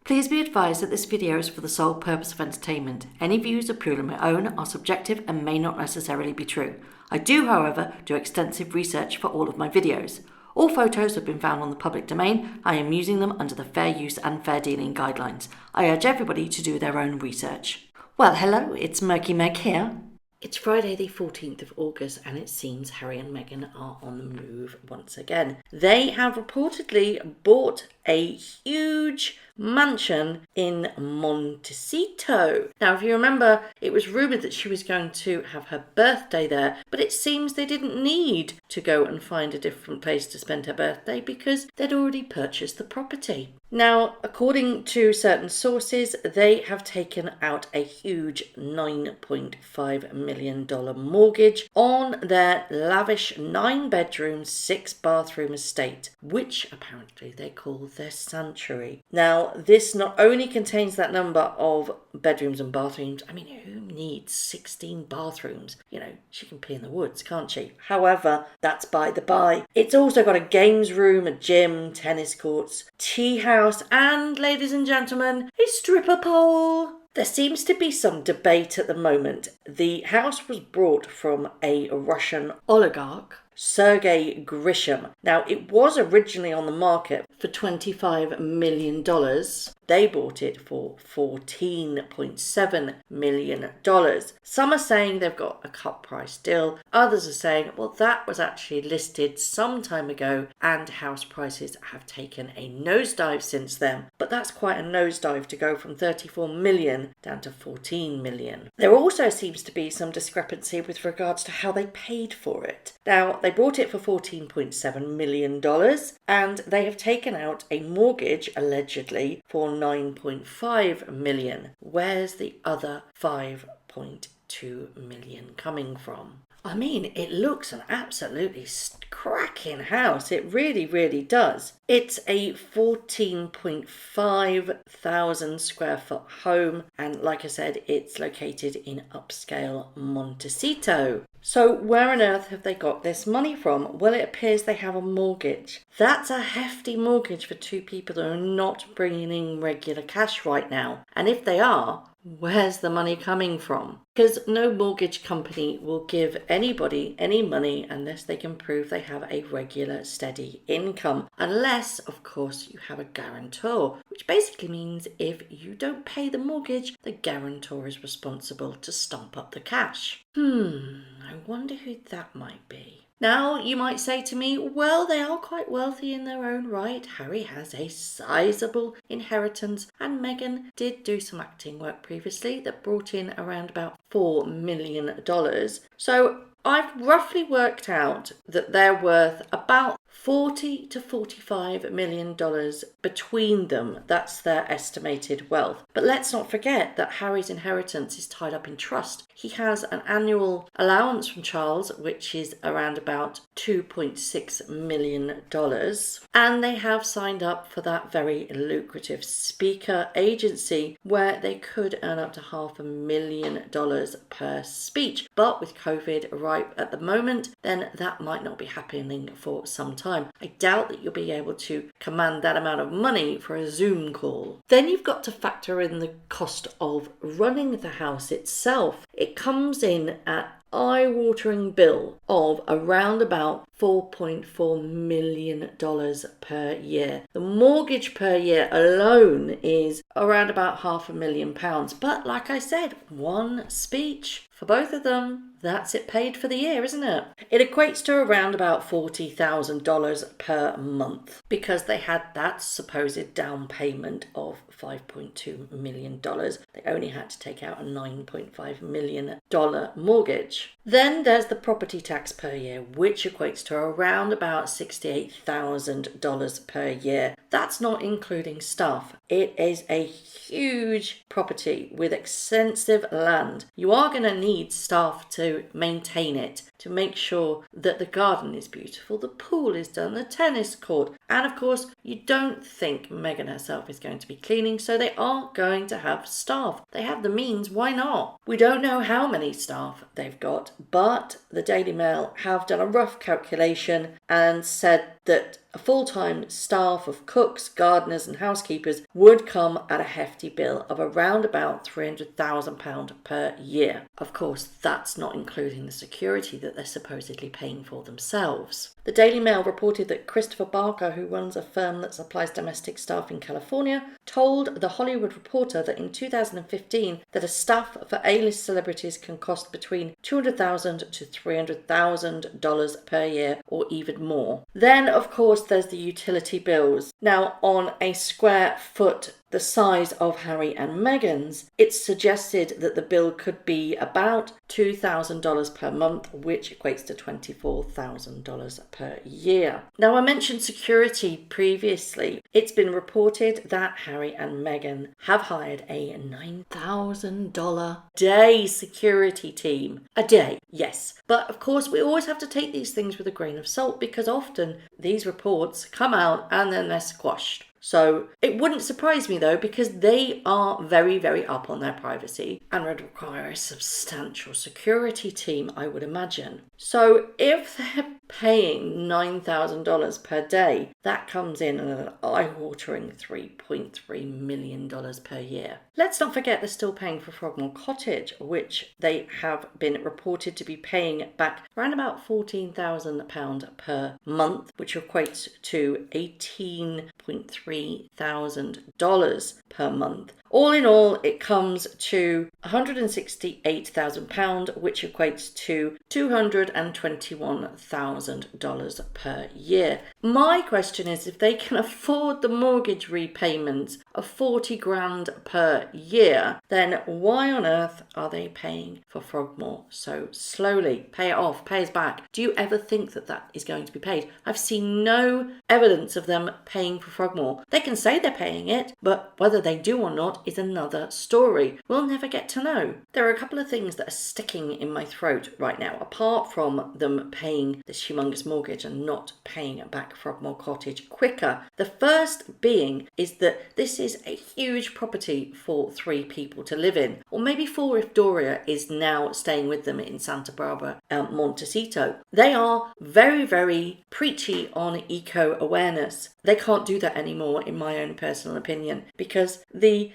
Please be advised that this video is for the sole purpose of entertainment. Any views are purely my own, are subjective and may not necessarily be true. I do, however, do extensive research for all of my videos. All photos have been found on the public domain. I am using them under the fair use and fair dealing guidelines. I urge everybody to do their own research. Well, hello, it's Murky Meg here. It's Friday the 14th of August and it seems Harry and Meghan are on the move once again. They have reportedly bought a huge mansion in Montecito. Now, if you remember, it was rumoured that she was going to have her birthday there, but it seems they didn't need to go and find a different place to spend her birthday because they'd already purchased the property. Now, according to certain sources, they have taken out a huge $9.5 million mortgage on their lavish 9-bedroom, 6-bathroom estate, which apparently they call their sanctuary. Now, this not only contains that number of bedrooms and bathrooms. I mean, who needs 16 bathrooms? You know, she can pee in the woods, can't she? However, that's by the by. It's also got a games room, a gym, tennis courts, tea house, and, ladies and gentlemen, a stripper pole. There seems to be some debate at the moment. The house was bought from a Russian oligarch, Sergei Grisham. Now, it was originally on the market for $25 million. They bought it for $14.7 million. Some are saying they've got a cut price deal. Others are saying, well, that was actually listed some time ago and house prices have taken a nosedive since then. But that's quite a nosedive to go from 34 million down to 14 million. There also seems to be some discrepancy with regards to how they paid for it. Now, they bought it for $14.7 million and they have taken out a mortgage, allegedly, for $9.5 million. Where's the other $5.2 million coming from? I mean, it looks an absolutely cracking house. It really, really does. It's a 14.5 thousand square foot home. And like I said, it's located in upscale Montecito. So where on earth have they got this money from? Well, it appears they have a mortgage. That's a hefty mortgage for two people that are not bringing in regular cash right now. And if they are, where's the money coming from? Because no mortgage company will give anybody any money unless they can prove they have a regular, steady income. Unless, of course, you have a guarantor, which basically means if you don't pay the mortgage, the guarantor is responsible to stump up the cash. I wonder who that might be. Now, you might say to me, well, they are quite wealthy in their own right. Harry has a sizable inheritance and Meghan did do some acting work previously that brought in around about $4 million. So I've roughly worked out that they're worth about $40 to $45 million between them. That's their estimated wealth. But let's not forget that Harry's inheritance is tied up in trust. He has an annual allowance from Charles, which is around about $2.6 million. And they have signed up for that very lucrative speaker agency where they could earn up to $500,000 per speech. But with COVID right at the moment, then that might not be happening for some time. I doubt that you'll be able to command that amount of money for a Zoom call. Then you've got to factor in the cost of running the house itself. It comes in at eye-watering bill of around about $4.4 million per year. The mortgage per year alone is around about £500,000. But like I said, one speech for both of them, that's it paid for the year, isn't it? It equates to around about $40,000 per month because they had that supposed down payment of $5.2 million. They only had to take out a $9.5 million mortgage. Then there's the property tax per year, which equates to around about $68,000 per year. That's not including staff. It is a huge property with extensive land. You are going to need staff to maintain it. to make sure that the garden is beautiful, the pool is done, the tennis court, and of course you don't think Meghan herself is going to be cleaning, so they are going to have staff. They have the means, why not? We don't know how many staff they've got, but the Daily Mail have done a rough calculation and said that a full-time staff of cooks, gardeners and housekeepers would come at a hefty bill of around about £300,000 per year. Of course, that's not including the security that they're supposedly paying for themselves. The Daily Mail reported that Christopher Barker, who runs a firm that supplies domestic staff in California, told The Hollywood Reporter that in 2015 that a staff for A-list celebrities can cost between $200,000 to $300,000 per year or even more. Then, of course, there's the utility bills. Now, on a square foot the size of Harry and Meghan's, it's suggested that the bill could be about $2,000 per month, which equates to $24,000 per year. Now, I mentioned security previously. It's been reported that Harry and Meghan have hired a $9,000 day security team. A day, yes. But of course, we always have to take these things with a grain of salt because often these reports come out and then they're squashed. So it wouldn't surprise me though, because they are very, very up on their privacy and would require a substantial security team, I would imagine. So if they're paying $9,000 per day, that comes in at an eye-watering $3.3 million per year. Let's not forget they're still paying for Frogmore Cottage, which they have been reported to be paying back around about £14,000 per month, which equates to $18,300 per month. All in all, it comes to £168,000, which equates to $221,000 per year. My question is, if they can afford the mortgage repayments of 40 grand per year, then why on earth are they paying for Frogmore so slowly? Pay it off, pay us back. Do you ever think that that is going to be paid? I've seen no evidence of them paying for Frogmore. They can say they're paying it, but whether they do or not is another story. We'll never get to know. There are a couple of things that are sticking in my throat right now, apart from them paying this humongous mortgage and not paying back Frogmore Cottage quicker. The first being is that this is a huge property for 3 people to live in, or maybe 4 if Doria is now staying with them in Santa Barbara, Montecito. They are very, very preachy on eco-awareness. They can't do that anymore, in my own personal opinion, because the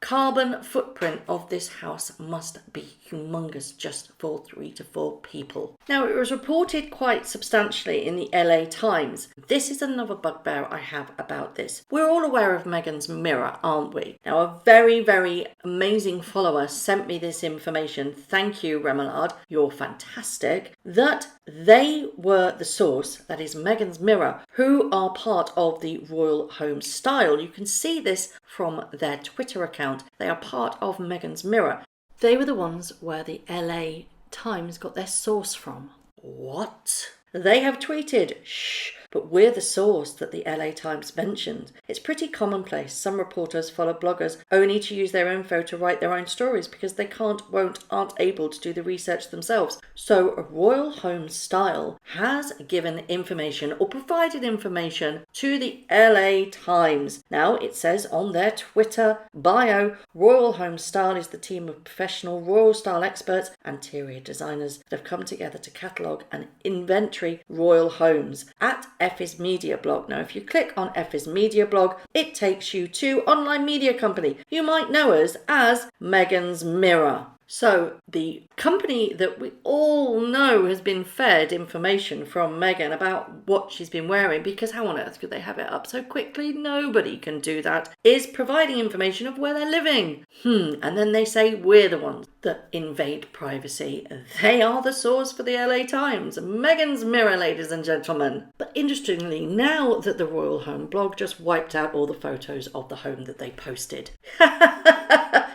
carbon footprint of this house must be humongous just for 3 to 4 people. Now, it was reported quite substantially in the LA Times. This is another bugbear I have about this. We're all aware of Meghan's mirror, aren't we? Now, a very, very amazing follower sent me this information. Thank you, Remillard. You're fantastic. That they were the source, that is Meghan's mirror, who are part of the Royal Home Style. You can see this from their Twitter account. They are part of Meghan's mirror. They were the ones where the LA Times got their source from. What? They have tweeted, shh, but we're the source that the LA Times mentioned. It's pretty commonplace. Some reporters follow bloggers only to use their info to write their own stories because they aren't able to do the research themselves. So Royal Home Style has given information or provided information to the LA Times. Now it says on their Twitter bio, Royal Home Style is the team of professional royal style experts and interior designers that have come together to catalogue and inventory royal homes at Effie's Media Blog. Now, if you click on Effie's Media Blog, it takes you to online media company. You might know us as Meghan's Mirror. So the company that we all know has been fed information from Meghan about what she's been wearing, because how on earth could they have it up so quickly? Nobody can do that, is providing information of where they're living. And then they say we're the ones that invade privacy. They are the source for the LA Times. Meghan's Mirror, ladies and gentlemen. But interestingly, now that the Royal Home blog just wiped out all the photos of the home that they posted.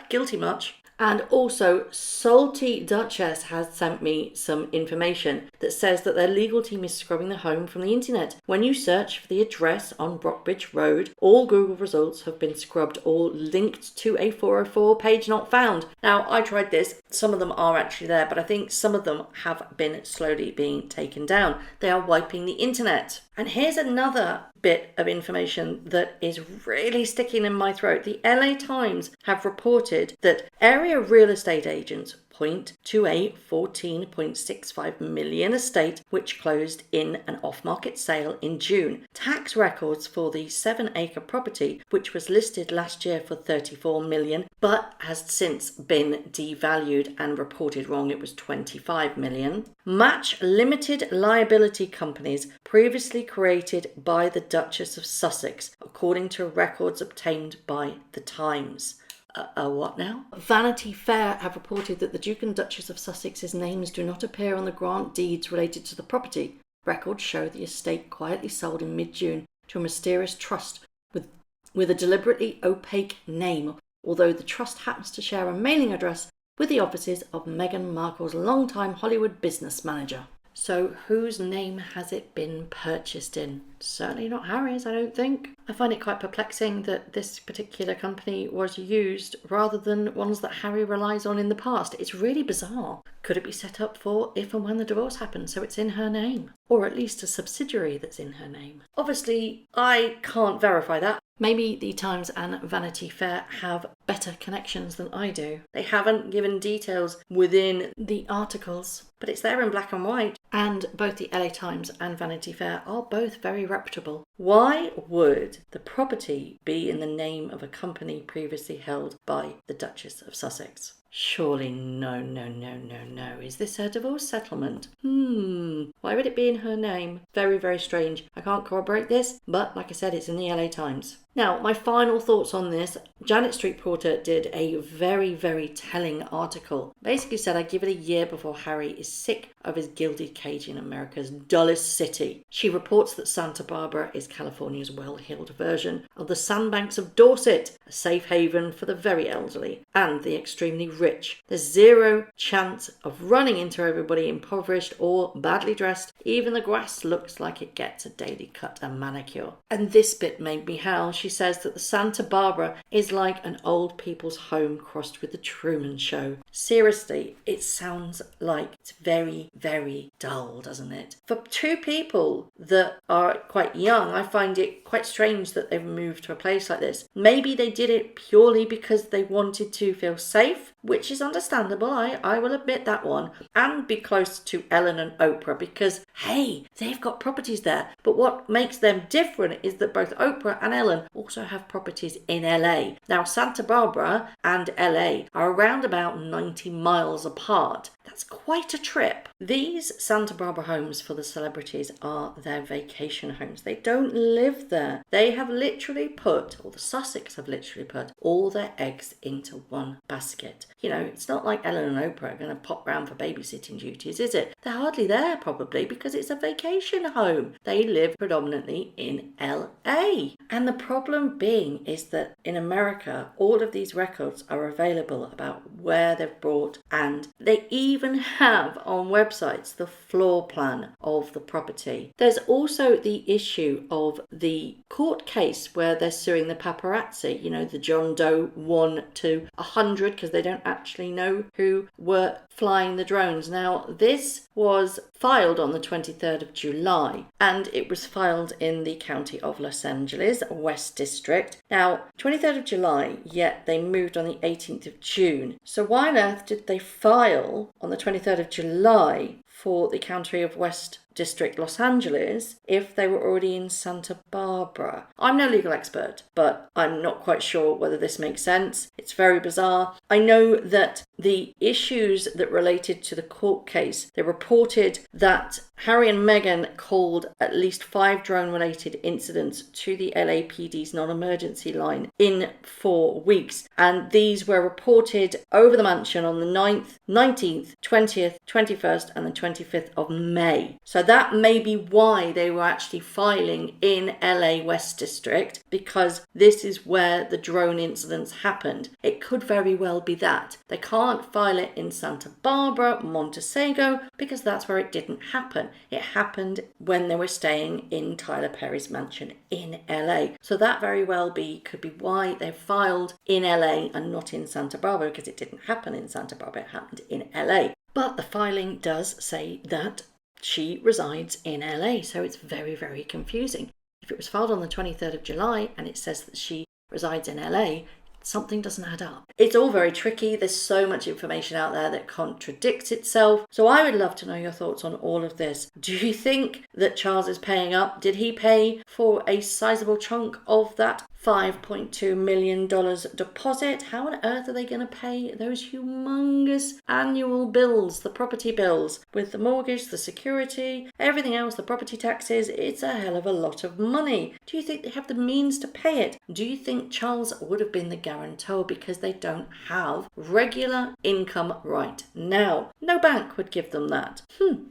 Guilty much? And also, Salty Duchess has sent me some information that says that their legal team is scrubbing the home from the internet. When you search for the address on Brockbridge Road, all Google results have been scrubbed or linked to a 404 page not found. Now, I tried this. Some of them are actually there, but I think some of them have been slowly being taken down. They are wiping the internet. And here's another bit of information that is really sticking in my throat. The LA Times have reported that area real estate agents point to a $14.65 million estate which closed in an off-market sale in June. Tax records for the 7-acre property, which was listed last year for $34 million, but has since been devalued and reported wrong. It was $25 million. Match limited liability companies previously created by the Duchess of Sussex, according to records obtained by the Times. What now? Vanity Fair have reported that the Duke and Duchess of Sussex's names do not appear on the grant deeds related to the property. Records show the estate quietly sold in mid-June to a mysterious trust with a deliberately opaque name, although the trust happens to share a mailing address with the offices of Meghan Markle's longtime Hollywood business manager. So whose name has it been purchased in? Certainly not Harry's, I don't think. I find it quite perplexing that this particular company was used rather than ones that Harry relies on in the past. It's really bizarre. Could it be set up for if and when the divorce happens, so it's in her name? Or at least a subsidiary that's in her name? Obviously, I can't verify that. Maybe the Times and Vanity Fair have better connections than I do. They haven't given details within the articles, but it's there in black and white. And both the LA Times and Vanity Fair are both very reputable. Why would the property be in the name of a company previously held by the Duchess of Sussex? Surely no. Is this her divorce settlement? Why would it be in her name? Very, very strange. I can't corroborate this, but like I said, it's in the LA Times. Now, my final thoughts on this. Janet Street Porter did a very, very telling article. Basically said, I give it a year before Harry is sick of his gilded cage in America's dullest city. She reports that Santa Barbara is California's well-heeled version of the sandbanks of Dorset, a safe haven for the very elderly and the extremely rich. There's zero chance of running into everybody impoverished or badly dressed. Even the grass looks like it gets a daily cut and manicure. And this bit made me howl. She says that the Santa Barbara is like an old people's home crossed with the Truman Show. Seriously, it sounds like it's very, very dull, doesn't it? For two people that are quite young, I find it quite strange that they've moved to a place like this. Maybe they did it purely because they wanted to feel safe, which is understandable, I will admit that one, and be close to Ellen and Oprah because, hey, they've got properties there. But what makes them different is that both Oprah and Ellen also have properties in LA. Now, Santa Barbara and LA are around about 90 miles apart. That's quite a trip. These Santa Barbara homes for the celebrities are their vacation homes. They don't live there. They have literally put, or the Sussex have literally put, all their eggs into one basket. You know, it's not like Ellen and Oprah are going to pop round for babysitting duties, is it? They're hardly there probably because it's a vacation home. They live predominantly in LA. And the problem being is that in America, all of these records are available about where they've bought, and they even have on websites the floor plan of the property. There's also the issue of the court case where they're suing the paparazzi, you know, the John Doe 1 to 100, because they don't actually know who were flying the drones. Now, this was filed on the 23rd of July, and it was filed in the county of Los Angeles, West District. Now, 23rd of July, yet they moved on the 18th of June. So why on earth did they file on the 23rd of July for the county of West District, Los Angeles, if they were already in Santa Barbara? I'm no legal expert, but I'm not quite sure whether this makes sense. It's very bizarre. I know that the issues that related to the court case, they reported that Harry and Meghan called at least 5 drone-related incidents to the LAPD's non-emergency line in 4 weeks. And these were reported over the mansion on the 9th, 19th, 20th, 21st and the 25th of May. So that may be why they were actually filing in LA West District, because this is where the drone incidents happened. It could very well be that. They can't file it in Santa Barbara, Montecito, because that's where it didn't happen. It happened when they were staying in Tyler Perry's mansion in LA. So that very well could be why they filed in LA and not in Santa Barbara, because it didn't happen in Santa Barbara, it happened in LA. But the filing does say that she resides in LA, so it's very, very confusing. If it was filed on the 23rd of July and it says that she resides in LA, something doesn't add up. It's all very tricky. There's so much information out there that contradicts itself. So I would love to know your thoughts on all of this. Do you think that Charles is paying up? Did he pay for a sizable chunk of that $5.2 million deposit? How on earth are they going to pay those humongous annual bills, the property bills, with the mortgage, the security, everything else, the property taxes? It's a hell of a lot of money. Do you think they have the means to pay it? Do you think Charles would have been the guarantor because they don't have regular income right now? No bank would give them that.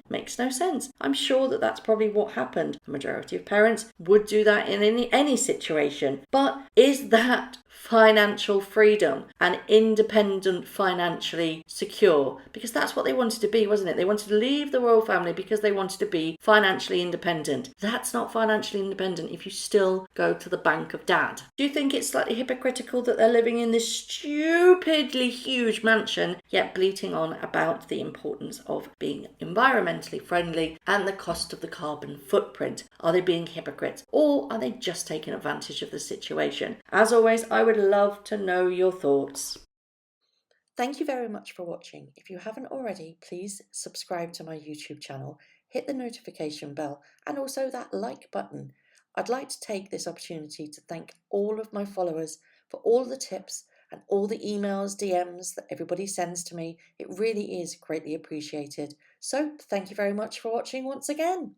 Makes no sense. I'm sure that that's probably what happened. The majority of parents would do that in any situation. But is that financial freedom and independent, financially secure? Because that's what they wanted to be, wasn't it? They wanted to leave the royal family because they wanted to be financially independent. That's not financially independent if you still go to the bank of dad. Do you think it's slightly hypocritical that they're living in this stupidly huge mansion, yet bleating on about the importance of being environmentally friendly and the cost of the carbon footprint? Are they being hypocrites, or are they just taking advantage of the situation? As always, I would love to know your thoughts. Thank you very much for watching. If you haven't already, please subscribe to my YouTube channel, hit the notification bell, and also that like button. I'd like to take this opportunity to thank all of my followers for all the tips and all the emails, DMs that everybody sends to me. It really is greatly appreciated. So thank you very much for watching once again.